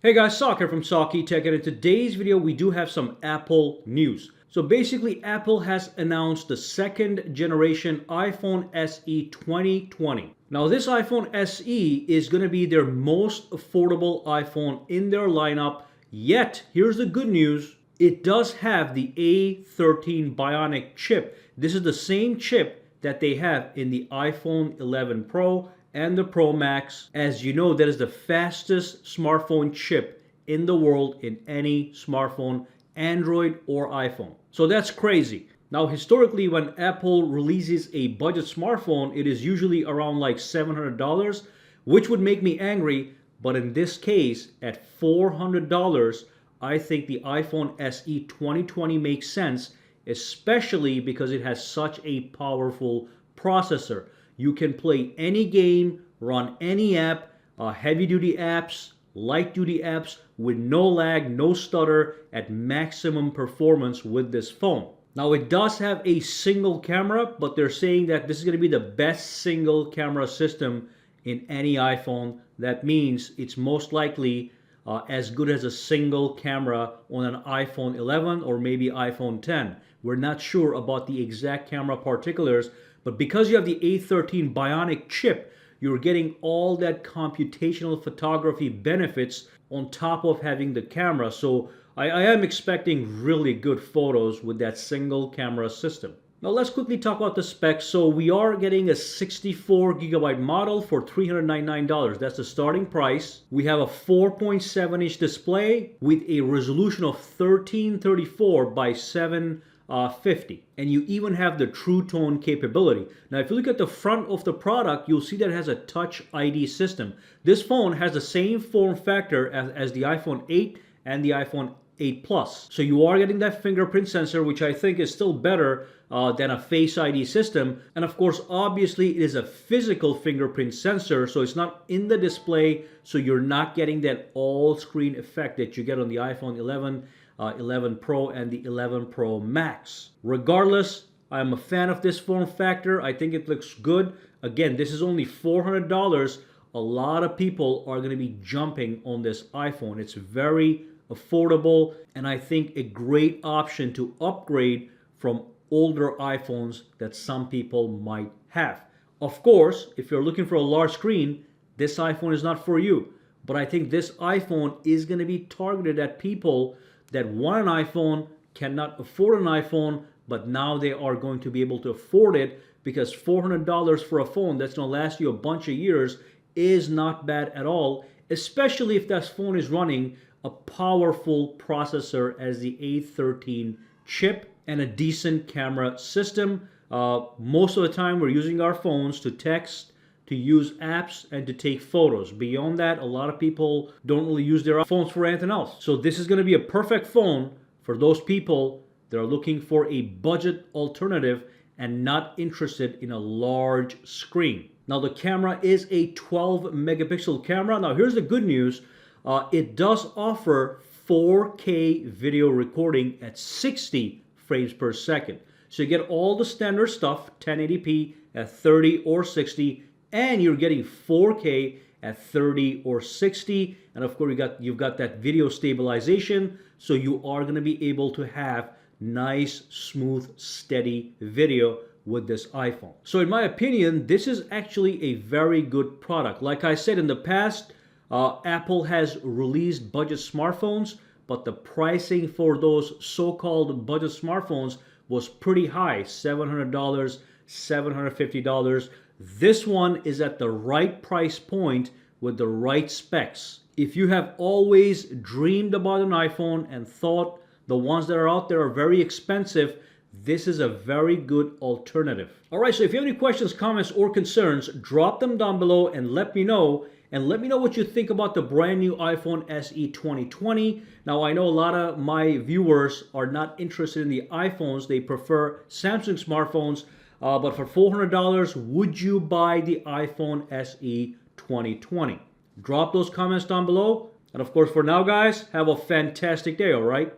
Hey guys, Sak here from SAKITECH, and in today's video we do have some Apple news. So basically Apple has announced the second generation iPhone SE 2020. Now this iPhone SE is going to be their most affordable iPhone in their lineup, yet here's the good news. It does have the A13 Bionic chip. This is the same chip that they have in the iPhone 11 Pro and the Pro Max. As you know, that is the fastest smartphone chip in the world in any smartphone, Android or iPhone. So that's crazy. Now, historically, when Apple releases a budget smartphone, it is usually around like $700, which would make me angry. But in this case, at $400, I think the iPhone SE 2020 makes sense, especially because it has such a powerful processor. You can play any game, run any app, heavy duty apps, light duty apps with no lag, no stutter, at maximum performance with this phone. Now it does have a single camera, but they're saying that this is going to be the best single camera system in any iPhone. That means it's most likely as good as a single camera on an iPhone 11 or maybe iPhone 10. We're not sure about the exact camera particulars, but because you have the A13 Bionic chip, you're getting all that computational photography benefits on top of having the camera. So I am expecting really good photos with that single camera system. Now let's quickly talk about the specs. So we are getting a 64 gigabyte model for $399. That's the starting price. We have a 4.7-inch display with a resolution of 1334 by 750. And you even have the True Tone capability. Now if you look at the front of the product, you'll see that it has a Touch ID system. This phone has the same form factor as the iPhone 8 and the iPhone 8 Plus. So you are getting that fingerprint sensor, which I think is still better than a Face ID system. And of course, obviously it is a physical fingerprint sensor, so it's not in the display, so you're not getting that all screen effect that you get on the iPhone 11, 11 Pro and the 11 Pro Max. Regardless, I'm a fan of this form factor. I think it looks good. Again, this is only $400. A lot of people are going to be jumping on this iPhone. It's very affordable, and I think a great option to upgrade from older iPhones that some people might have. Of course, if you're looking for a large screen, this iPhone is not for you. But I think this iPhone is going to be targeted at people that want an iPhone, cannot afford an iPhone, but now they are going to be able to afford it, because $400 for a phone that's going to last you a bunch of years is not bad at all, especially if that phone is running a powerful processor as the A13 chip and a decent camera system. Most of the time we're using our phones to text, to use apps, and to take photos. Beyond that, a lot of people don't really use their phones for anything else. So this is going to be a perfect phone for those people that are looking for a budget alternative and not interested in a large screen. Now the camera is a 12 megapixel camera. Now here's the good news. It does offer 4K video recording at 60 frames per second. So you get all the standard stuff, 1080p at 30 or 60, and you're getting 4K at 30 or 60. And of course, you've got that video stabilization, so you are going to be able to have nice, smooth, steady video with this iPhone. So in my opinion, this is actually a very good product. Like I said in the past, Apple has released budget smartphones, but the pricing for those so-called budget smartphones was pretty high, $700, $750. This one is at the right price point with the right specs. If you have always dreamed about an iPhone and thought the ones that are out there are very expensive, this is a very good alternative. All right, so if you have any questions, comments, or concerns, drop them down below and let me know. And let me know what you think about the brand new iPhone SE 2020. Now, I know a lot of my viewers are not interested in the iPhones. They prefer Samsung smartphones. But for $400, would you buy the iPhone SE 2020? Drop those comments down below. And of course, for now, guys, have a fantastic day, all right?